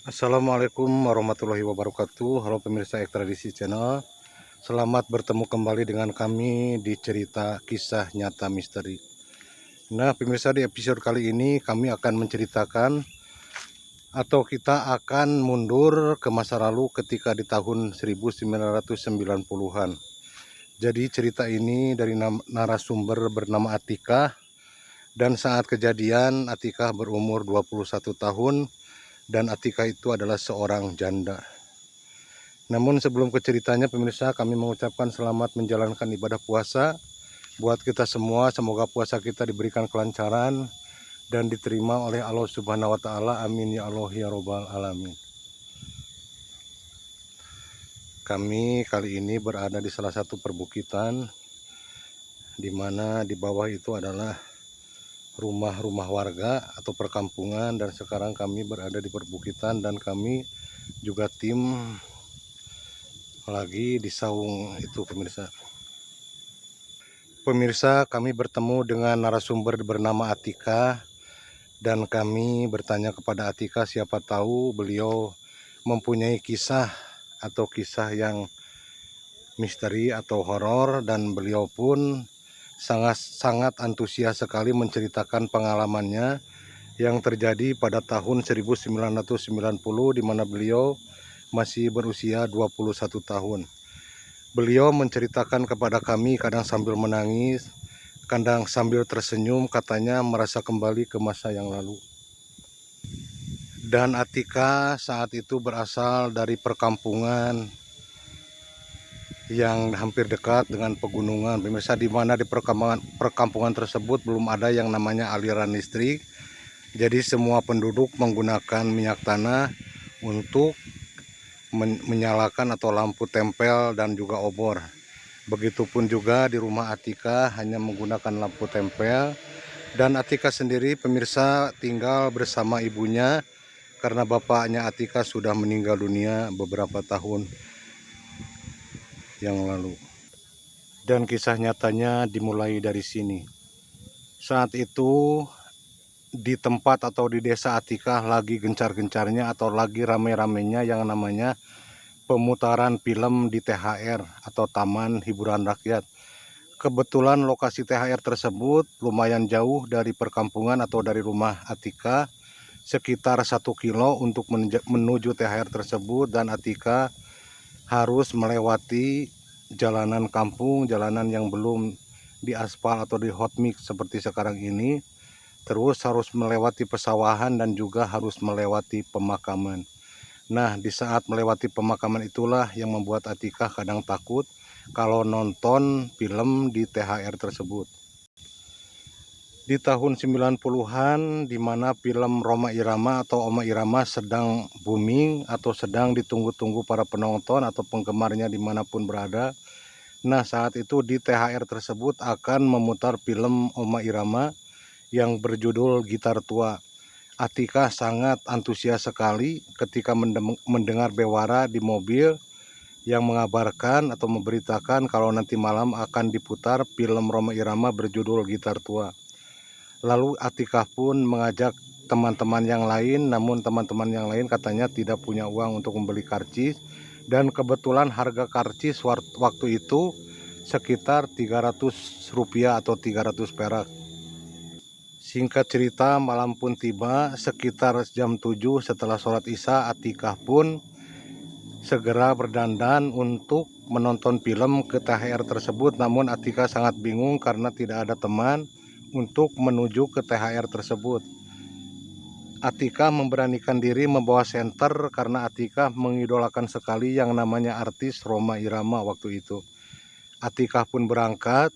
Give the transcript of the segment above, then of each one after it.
Assalamualaikum warahmatullahi wabarakatuh. Halo pemirsa Ekstradisi Channel. Selamat bertemu kembali dengan kami di cerita kisah nyata misteri. Nah pemirsa, di episode kali ini kami akan menceritakan atau kita akan mundur ke masa lalu ketika di tahun 1990-an. Jadi cerita ini dari narasumber bernama Atika, dan saat kejadian Atika berumur 21 tahun dan Atika itu adalah seorang janda. Namun sebelum ke ceritanya pemirsa, kami mengucapkan selamat menjalankan ibadah puasa buat kita semua. Semoga puasa kita diberikan kelancaran dan diterima oleh Allah Subhanahu wa taala. Amin ya Allah ya robbal alamin. Kami kali ini berada di salah satu perbukitan, di mana di bawah itu adalah rumah-rumah warga atau perkampungan, dan sekarang kami berada di perbukitan dan kami juga tim lagi di saung itu pemirsa. Pemirsa, kami bertemu dengan narasumber bernama Atika, dan kami bertanya kepada Atika, siapa tahu beliau mempunyai kisah atau kisah yang misteri atau horor, dan beliau pun sangat antusias sekali menceritakan pengalamannya yang terjadi pada tahun 1990 di mana beliau masih berusia 21 tahun. Beliau menceritakan kepada kami kadang sambil menangis, kadang sambil tersenyum, katanya merasa kembali ke masa yang lalu. Dan Atika saat itu berasal dari perkampungan yang hampir dekat dengan pegunungan. Pemirsa, di mana di perkampungan tersebut belum ada yang namanya aliran listrik. Jadi semua penduduk menggunakan minyak tanah untuk menyalakan atau lampu tempel dan juga obor. Begitupun juga di rumah Atika hanya menggunakan lampu tempel, dan Atika sendiri pemirsa tinggal bersama ibunya karena bapaknya Atika sudah meninggal dunia beberapa tahun yang lalu. Dan kisah nyatanya dimulai dari sini. Saat itu di tempat atau di desa Atika lagi gencar-gencarnya atau lagi rame-ramenya yang namanya pemutaran film di THR atau Taman Hiburan Rakyat. Kebetulan lokasi THR tersebut lumayan jauh dari perkampungan atau dari rumah Atika, sekitar 1 kilo untuk menuju THR tersebut, dan Atika harus melewati jalanan kampung, jalanan yang belum diaspal atau di hot mix seperti sekarang ini. Terus harus melewati pesawahan dan juga harus melewati pemakaman. Nah, di saat melewati pemakaman itulah yang membuat Atika kadang takut kalau nonton film di THR tersebut. Di tahun 90-an, di mana film Rhoma Irama atau Oma Irama sedang booming atau sedang ditunggu-tunggu para penonton atau penggemarnya dimanapun berada. Nah, saat itu di THR tersebut akan memutar film Oma Irama yang berjudul Gitar Tua. Atika sangat antusias sekali ketika mendengar bewara di mobil yang mengabarkan atau memberitakan kalau nanti malam akan diputar film Rhoma Irama berjudul Gitar Tua. Lalu Atika pun mengajak teman-teman yang lain, namun teman-teman yang lain katanya tidak punya uang untuk membeli karcis, dan kebetulan harga karcis waktu itu sekitar 300 rupiah atau 300 perak. Singkat cerita, malam pun tiba. Sekitar jam 7 setelah sholat isya, Atika pun segera berdandan untuk menonton film ke THR tersebut. Namun Atika sangat bingung karena tidak ada teman untuk menuju ke THR tersebut. Atika memberanikan diri membawa senter karena Atika mengidolakan sekali yang namanya artis Rhoma Irama waktu itu. Atika pun berangkat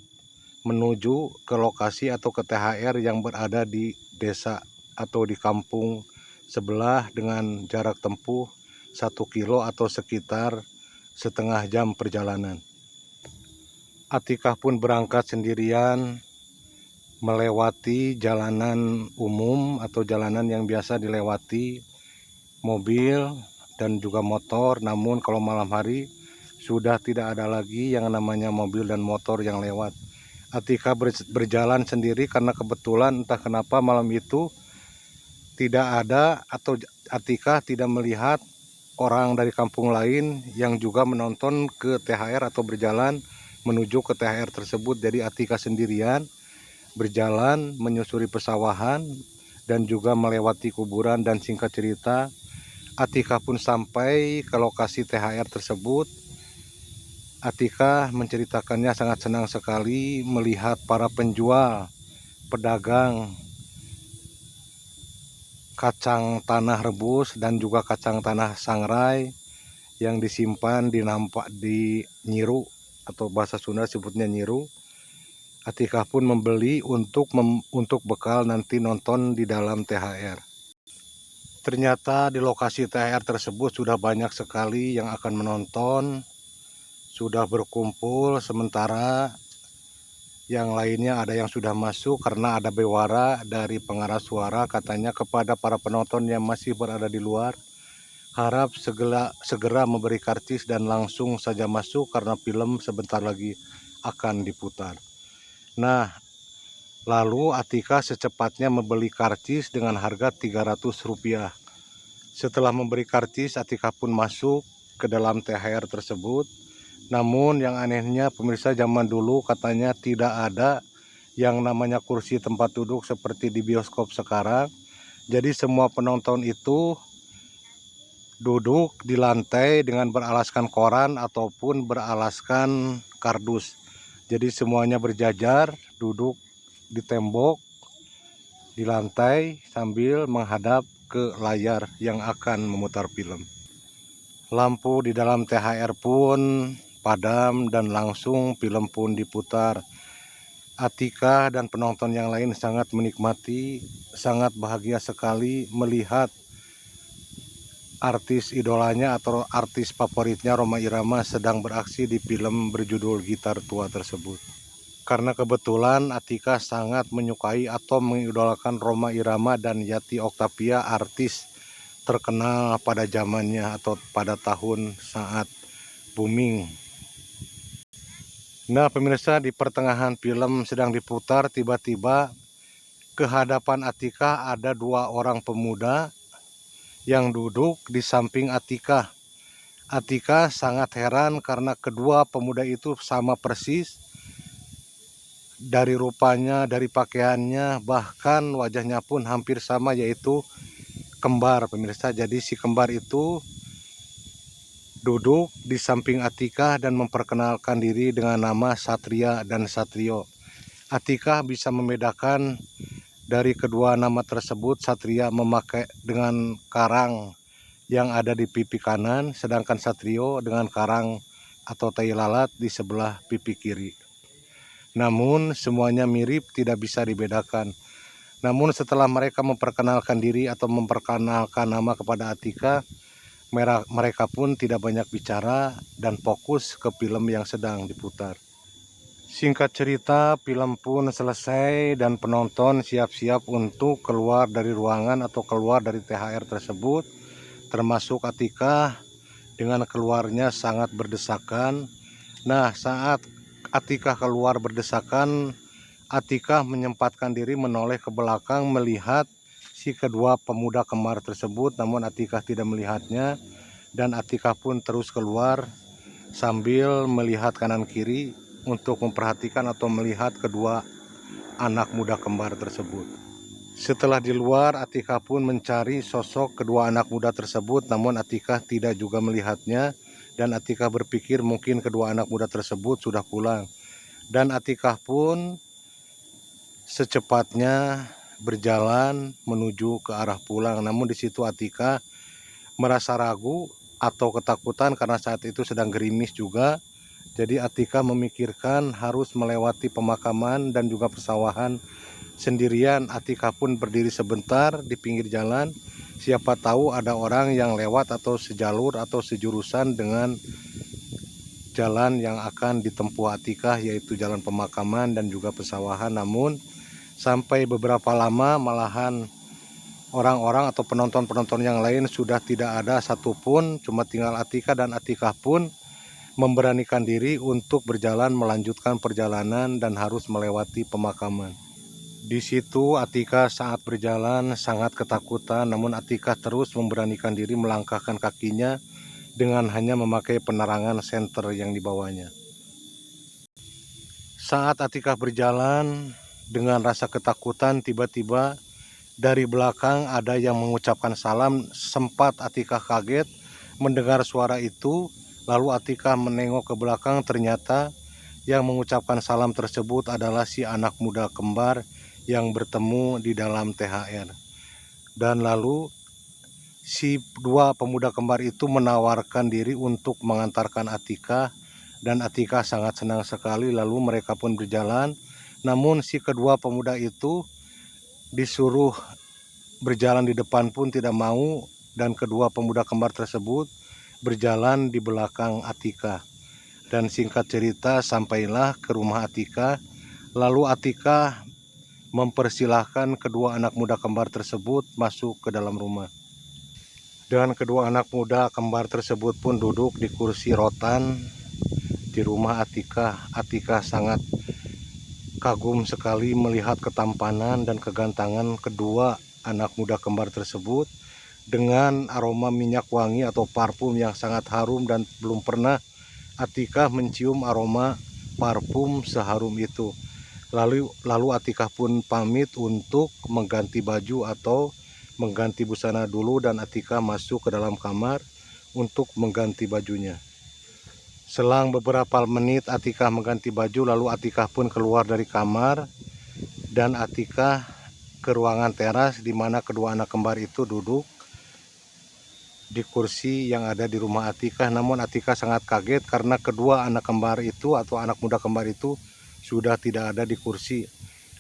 menuju ke lokasi atau ke THR yang berada di desa atau di kampung sebelah dengan jarak tempuh 1 kilo atau sekitar setengah jam perjalanan. Atika pun berangkat sendirian melewati jalanan umum atau jalanan yang biasa dilewati mobil dan juga motor. Namun kalau malam hari sudah tidak ada lagi yang namanya mobil dan motor yang lewat. Atika berjalan sendiri karena kebetulan entah kenapa malam itu tidak ada atau Atika tidak melihat orang dari kampung lain yang juga menonton ke THR atau berjalan menuju ke THR tersebut. Jadi Atika sendirian berjalan menyusuri pesawahan dan juga melewati kuburan, dan singkat cerita Atika pun sampai ke lokasi THR tersebut. Atika menceritakannya sangat senang sekali melihat para penjual, pedagang kacang tanah rebus dan juga kacang tanah sangrai yang disimpan di nyiru, atau bahasa Sunda sebutnya nyiru. Atika pun membeli untuk bekal nanti nonton di dalam THR. Ternyata di lokasi THR tersebut sudah banyak sekali yang akan menonton, sudah berkumpul, sementara yang lainnya ada yang sudah masuk karena ada bewara dari pengarah suara, katanya kepada para penonton yang masih berada di luar, harap segera memberi karcis dan langsung saja masuk karena film sebentar lagi akan diputar. Nah, lalu Atika secepatnya membeli karcis dengan harga Rp300. Setelah memberi karcis, Atika pun masuk ke dalam THR tersebut. Namun yang anehnya pemirsa, zaman dulu katanya tidak ada yang namanya kursi tempat duduk seperti di bioskop sekarang. Jadi semua penonton itu duduk di lantai dengan beralaskan koran ataupun beralaskan kardus. Jadi semuanya berjajar duduk di tembok di lantai sambil menghadap ke layar yang akan memutar film. Lampu di dalam THR pun padam dan langsung film pun diputar. Atika dan penonton yang lain sangat menikmati, sangat bahagia sekali melihat artis idolanya atau artis favoritnya Rhoma Irama sedang beraksi di film berjudul Gitar Tua tersebut. Karena kebetulan Atika sangat menyukai atau mengidolakan Rhoma Irama dan Yati Octavia, artis terkenal pada zamannya atau pada tahun saat booming. Nah pemirsa, di pertengahan film sedang diputar, tiba-tiba ke hadapan Atika ada dua orang pemuda yang duduk di samping Atika. Atika sangat heran karena kedua pemuda itu sama persis dari rupanya, dari pakaiannya, bahkan wajahnya pun hampir sama, yaitu kembar pemirsa. Jadi si kembar itu duduk di samping Atika dan memperkenalkan diri dengan nama Satria dan Satrio. Atika bisa membedakan dari kedua nama tersebut. Satria memakai dengan karang yang ada di pipi kanan, sedangkan Satrio dengan karang atau tai lalat di sebelah pipi kiri. Namun semuanya mirip, tidak bisa dibedakan. Namun setelah mereka memperkenalkan diri atau memperkenalkan nama kepada Atika, mereka pun tidak banyak bicara dan fokus ke film yang sedang diputar. Singkat cerita, film pun selesai dan penonton siap-siap untuk keluar dari ruangan atau keluar dari THR tersebut, termasuk Atika dengan keluarnya sangat berdesakan. Nah, saat Atika keluar berdesakan, Atika menyempatkan diri menoleh ke belakang melihat si kedua pemuda kembar tersebut, namun Atika tidak melihatnya, dan Atika pun terus keluar sambil melihat kanan kiri untuk memperhatikan atau melihat kedua anak muda kembar tersebut. Setelah di luar, Atika pun mencari sosok kedua anak muda tersebut, namun Atika tidak juga melihatnya, dan Atika berpikir mungkin kedua anak muda tersebut sudah pulang. Dan Atika pun secepatnya berjalan menuju ke arah pulang. Namun di situ Atika merasa ragu atau ketakutan karena saat itu sedang gerimis juga. Jadi Atika memikirkan harus melewati pemakaman dan juga pesawahan sendirian. Atika pun berdiri sebentar di pinggir jalan. Siapa tahu ada orang yang lewat atau sejalur atau sejurusan dengan jalan yang akan ditempuh Atika, yaitu jalan pemakaman dan juga pesawahan. Namun sampai beberapa lama malahan orang-orang atau penonton-penonton yang lain sudah tidak ada satupun, cuma tinggal Atika, dan Atika pun memberanikan diri untuk berjalan melanjutkan perjalanan dan harus melewati pemakaman. Di situ Atika saat berjalan sangat ketakutan, namun Atika terus memberanikan diri melangkahkan kakinya dengan hanya memakai penerangan senter yang dibawanya. Saat Atika berjalan dengan rasa ketakutan, tiba-tiba dari belakang ada yang mengucapkan salam. Sempat Atika kaget mendengar suara itu, lalu Atika menengok ke belakang. Ternyata yang mengucapkan salam tersebut adalah si anak muda kembar yang bertemu di dalam THR. Dan lalu si dua pemuda kembar itu menawarkan diri untuk mengantarkan Atika, dan Atika sangat senang sekali. Lalu mereka pun berjalan, namun si kedua pemuda itu disuruh berjalan di depan pun tidak mau, dan kedua pemuda kembar tersebut berjalan di belakang Atika. Dan singkat cerita, sampailah ke rumah Atika. Lalu Atika mempersilahkan kedua anak muda kembar tersebut masuk ke dalam rumah. Dan kedua anak muda kembar tersebut pun duduk di kursi rotan di rumah Atika. Atika sangat kagum sekali melihat ketampanan dan kegantangan kedua anak muda kembar tersebut dengan aroma minyak wangi atau parfum yang sangat harum, dan belum pernah Atika mencium aroma parfum seharum itu. Lalu Atika pun pamit untuk mengganti baju atau mengganti busana dulu, dan Atika masuk ke dalam kamar untuk mengganti bajunya. Selang beberapa menit Atika mengganti baju, lalu Atika pun keluar dari kamar dan Atika ke ruangan teras di mana kedua anak kembar itu duduk di kursi yang ada di rumah Atika. Namun Atika sangat kaget karena kedua anak kembar itu atau anak muda kembar itu sudah tidak ada di kursi.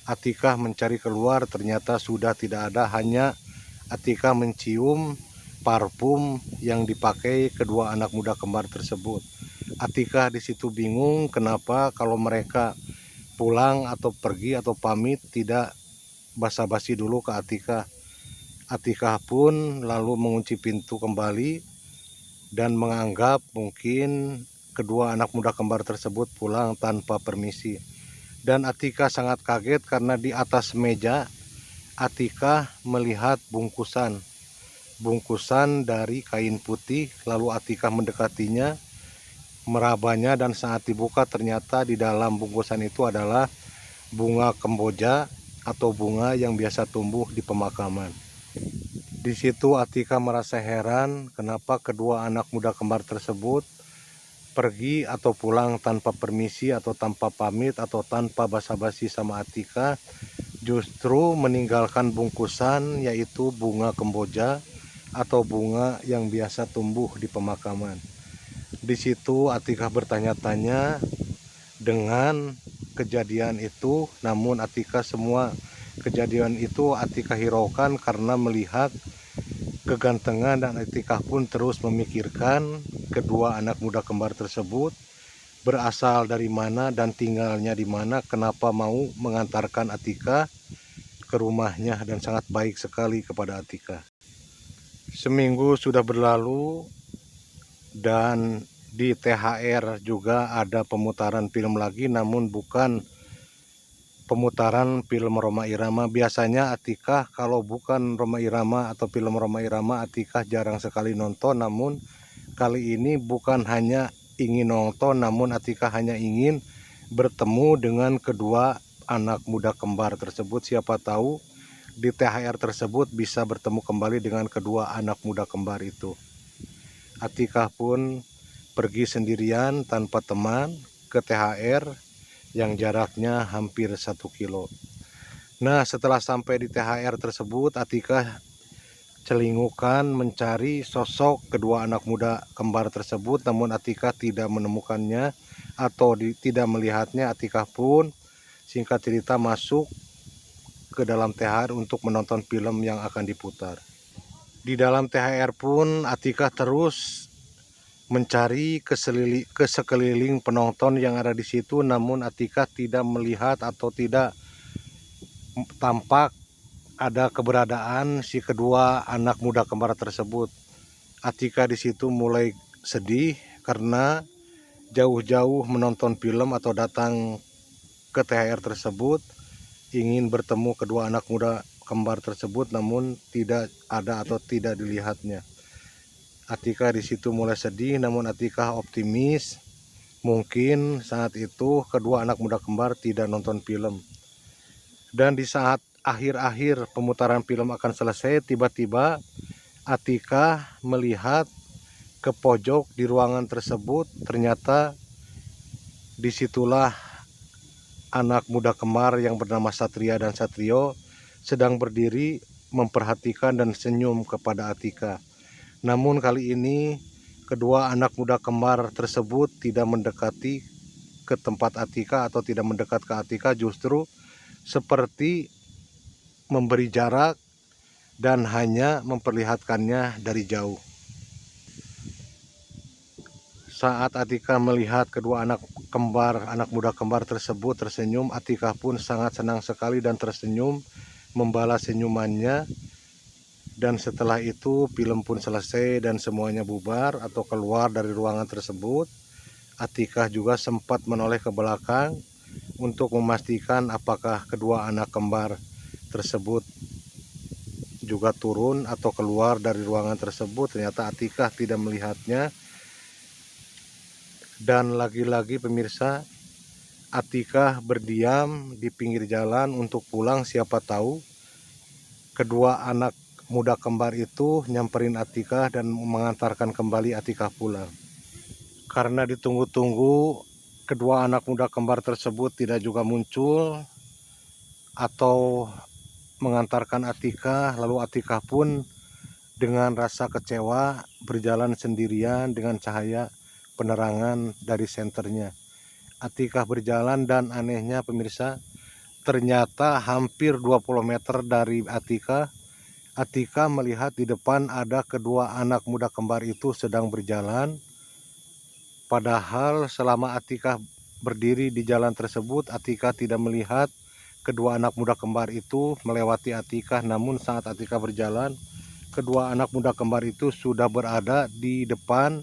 Atika mencari keluar, ternyata sudah tidak ada, hanya Atika mencium parfum yang dipakai kedua anak muda kembar tersebut. Atika di situ bingung kenapa kalau mereka pulang atau pergi atau pamit tidak basa-basi dulu ke Atika. Atika pun lalu mengunci pintu kembali dan menganggap mungkin kedua anak muda kembar tersebut pulang tanpa permisi. Dan Atika sangat kaget karena di atas meja Atika melihat bungkusan dari kain putih. Lalu Atika mendekatinya, merabanya, dan saat dibuka ternyata di dalam bungkusan itu adalah bunga kemboja atau bunga yang biasa tumbuh di pemakaman. Di situ Atika merasa heran kenapa kedua anak muda kembar tersebut pergi atau pulang tanpa permisi atau tanpa pamit atau tanpa basa-basi sama Atika, justru meninggalkan bungkusan yaitu bunga kemboja atau bunga yang biasa tumbuh di pemakaman. Di situ Atika bertanya-tanya dengan kejadian itu, namun Atika semua kejadian itu Atika hiraukan karena melihat kegantengan, dan Atika pun terus memikirkan kedua anak muda kembar tersebut berasal dari mana dan tinggalnya di mana, kenapa mau mengantarkan Atika ke rumahnya, dan sangat baik sekali kepada Atika. Seminggu sudah berlalu dan di THR juga ada pemutaran film lagi, namun bukan pemutaran film Rhoma Irama. Biasanya Atika kalau bukan Rhoma Irama atau film Rhoma Irama, Atika jarang sekali nonton. Namun kali ini bukan hanya ingin nonton, namun Atika hanya ingin bertemu dengan kedua anak muda kembar tersebut. Siapa tahu di THR tersebut bisa bertemu kembali dengan kedua anak muda kembar itu. Atika pun pergi sendirian tanpa teman ke THR yang jaraknya hampir 1 kilo. Nah, setelah sampai di THR tersebut, Atika celingukan mencari sosok kedua anak muda kembar tersebut, namun Atika tidak menemukannya atau tidak melihatnya. Atika pun singkat cerita masuk ke dalam THR untuk menonton film yang akan diputar. Di dalam THR pun Atika terus mencari ke sekeliling penonton yang ada di situ, namun Atika tidak melihat atau tidak tampak ada keberadaan si kedua anak muda kembar tersebut. Atika di situ mulai sedih karena jauh-jauh menonton film atau datang ke THR tersebut ingin bertemu kedua anak muda kembar tersebut, namun tidak ada atau tidak dilihatnya. Atika di situ mulai sedih, namun Atika optimis mungkin saat itu kedua anak muda kembar tidak nonton film. Dan di saat akhir-akhir pemutaran film akan selesai, tiba-tiba Atika melihat ke pojok di ruangan tersebut. Ternyata disitulah anak muda kembar yang bernama Satria dan Satrio sedang berdiri memperhatikan dan senyum kepada Atika. Namun kali ini kedua anak muda kembar tersebut tidak mendekati ke tempat Atika atau tidak mendekat ke Atika, justru seperti memberi jarak dan hanya memperlihatkannya dari jauh. Saat Atika melihat kedua anak muda kembar tersebut tersenyum, Atika pun sangat senang sekali dan tersenyum membalas senyumannya. Dan setelah itu film pun selesai dan semuanya bubar atau keluar dari ruangan tersebut. Atika juga sempat menoleh ke belakang untuk memastikan apakah kedua anak kembar tersebut juga turun atau keluar dari ruangan tersebut. Ternyata Atika tidak melihatnya. Dan lagi-lagi pemirsa, Atika berdiam di pinggir jalan untuk pulang. Siapa tahu kedua anak muda kembar itu nyamperin Atika dan mengantarkan kembali Atika pulang. Karena ditunggu-tunggu, kedua anak muda kembar tersebut tidak juga muncul atau mengantarkan Atika. Lalu Atika pun dengan rasa kecewa berjalan sendirian dengan cahaya penerangan dari senternya. Atika berjalan dan anehnya pemirsa, ternyata hampir 20 meter dari Atika melihat di depan ada kedua anak muda kembar itu sedang berjalan. Padahal selama Atika berdiri di jalan tersebut, Atika tidak melihat kedua anak muda kembar itu melewati Atika. Namun saat Atika berjalan, kedua anak muda kembar itu sudah berada di depan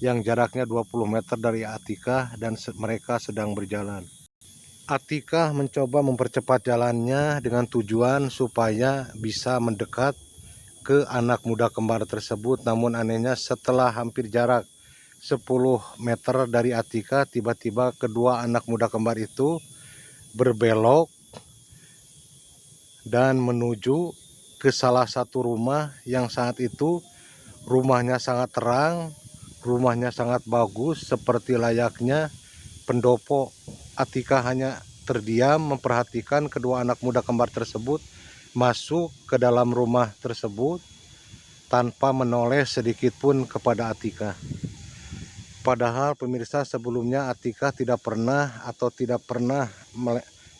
yang jaraknya 20 meter dari Atika dan mereka sedang berjalan. Atika mencoba mempercepat jalannya dengan tujuan supaya bisa mendekat ke anak muda kembar tersebut. Namun anehnya setelah hampir jarak 10 meter dari Atika, tiba-tiba kedua anak muda kembar itu berbelok dan menuju ke salah satu rumah yang saat itu rumahnya sangat terang, rumahnya sangat bagus seperti layaknya pendopo. Atika hanya terdiam memperhatikan kedua anak muda kembar tersebut masuk ke dalam rumah tersebut tanpa menoleh sedikit pun kepada Atika. Padahal pemirsa, sebelumnya Atika tidak pernah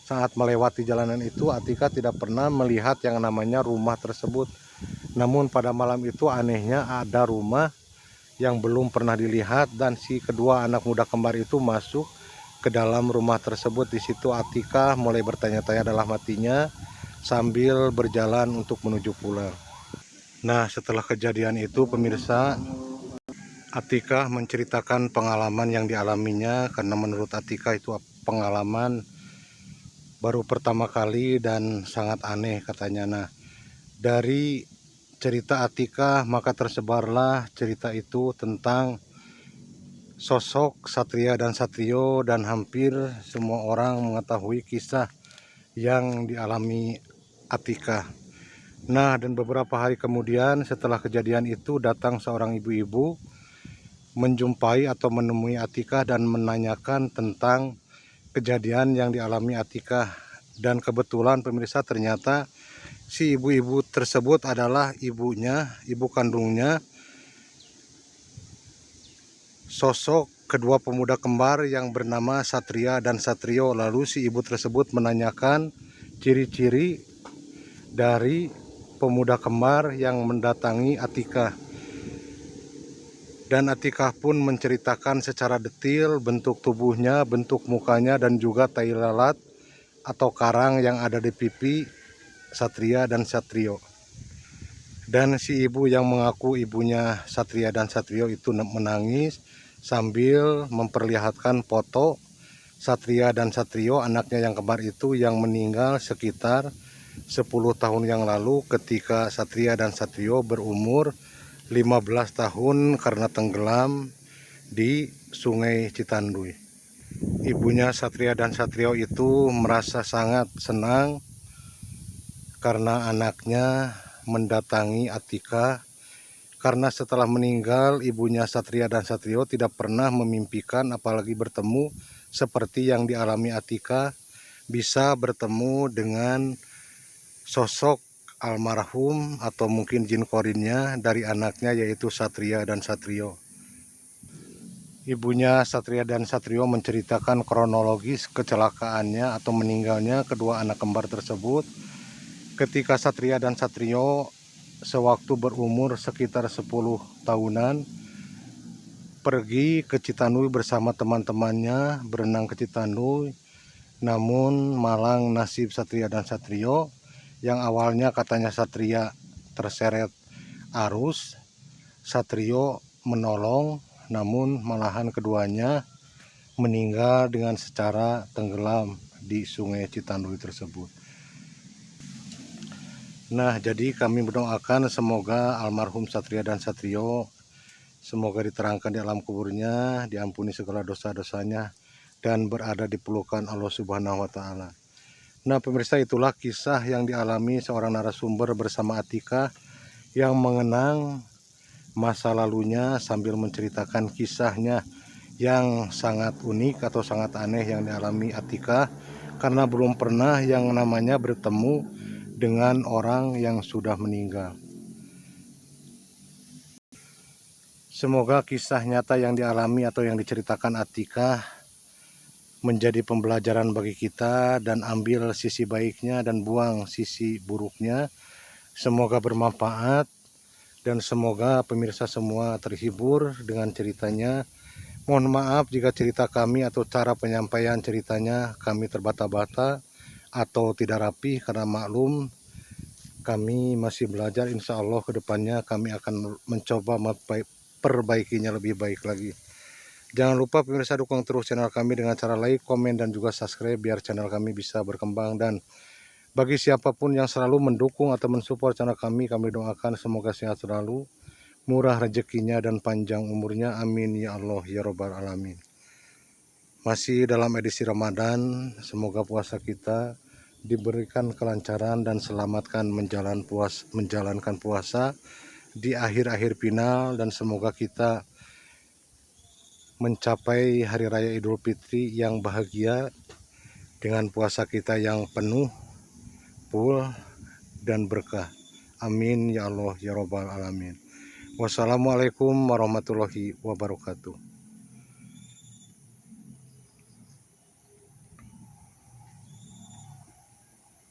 saat melewati jalanan itu Atika tidak pernah melihat yang namanya rumah tersebut. Namun pada malam itu anehnya ada rumah yang belum pernah dilihat dan si kedua anak muda kembar itu masuk ke dalam rumah tersebut. Di situ Atika mulai bertanya-tanya dalam hatinya sambil berjalan untuk menuju pulang. Nah, setelah kejadian itu pemirsa, Atika menceritakan pengalaman yang dialaminya karena menurut Atika itu pengalaman baru pertama kali dan sangat aneh katanya. Nah, dari cerita Atika maka tersebarlah cerita itu tentang sosok Satria dan Satrio, dan hampir semua orang mengetahui kisah yang dialami Atika. Nah, dan beberapa hari kemudian setelah kejadian itu datang seorang ibu-ibu menjumpai atau menemui Atika dan menanyakan tentang kejadian yang dialami Atika. Dan kebetulan pemirsa, ternyata si ibu-ibu tersebut adalah ibu kandungnya sosok kedua pemuda kembar yang bernama Satria dan Satrio. Lalu si ibu tersebut menanyakan ciri-ciri dari pemuda kembar yang mendatangi Atika. Dan Atika pun menceritakan secara detail bentuk tubuhnya, bentuk mukanya, dan juga tai lalat atau karang yang ada di pipi Satria dan Satrio. Dan si ibu yang mengaku ibunya Satria dan Satrio itu menangis sambil memperlihatkan foto Satria dan Satrio, anaknya yang kembar itu, yang meninggal sekitar 10 tahun yang lalu ketika Satria dan Satrio berumur 15 tahun karena tenggelam di Sungai Citanduy. Ibunya Satria dan Satrio itu merasa sangat senang karena anaknya mendatangi Atika, karena setelah meninggal ibunya Satria dan Satrio tidak pernah memimpikan apalagi bertemu seperti yang dialami Atika, bisa bertemu dengan sosok almarhum atau mungkin jin korinnya dari anaknya, yaitu Satria dan Satrio. Ibunya Satria dan Satrio menceritakan kronologis kecelakaannya atau meninggalnya kedua anak kembar tersebut ketika Satria dan Satrio sewaktu berumur sekitar 10 tahunan pergi ke Citanduy bersama teman-temannya berenang ke Citanduy. Namun malang nasib Satria dan Satrio, yang awalnya katanya Satria terseret arus, Satrio menolong, namun malahan keduanya meninggal dengan secara tenggelam di Sungai Citanduy tersebut. Nah, jadi kami mendoakan semoga almarhum Satria dan Satrio semoga diterangkan di alam kuburnya, diampuni segala dosa-dosanya, dan berada di pelukan Allah Subhanahu wa Ta'ala. Nah, pemirsa, itulah kisah yang dialami seorang narasumber bersama Atika yang mengenang masa lalunya sambil menceritakan kisahnya yang sangat unik atau sangat aneh yang dialami Atika, karena belum pernah yang namanya bertemu dengan orang yang sudah meninggal. Semoga kisah nyata yang dialami atau yang diceritakan Atika menjadi pembelajaran bagi kita, dan ambil sisi baiknya dan buang sisi buruknya. Semoga bermanfaat dan semoga pemirsa semua terhibur dengan ceritanya. Mohon maaf jika cerita kami atau cara penyampaian ceritanya kami terbata-bata atau tidak rapi, karena maklum kami masih belajar. Insya Allah kedepannya kami akan mencoba perbaikinya lebih baik lagi. Jangan lupa pemirsa dukung terus channel kami dengan cara like, komen, dan juga subscribe biar channel kami bisa berkembang. Dan bagi siapapun yang selalu mendukung atau mensupport channel kami doakan semoga sehat selalu, murah rezekinya, dan panjang umurnya. Amin ya Allah ya Robbal Alamin. Masih dalam edisi Ramadan, semoga puasa kita diberikan kelancaran dan selamatkan menjalankan puasa di akhir-akhir final, dan semoga kita mencapai Hari Raya Idul Fitri yang bahagia dengan puasa kita yang penuh, full, dan berkah. Amin ya Allah ya Robbal Alamin. Wassalamualaikum warahmatullahi wabarakatuh.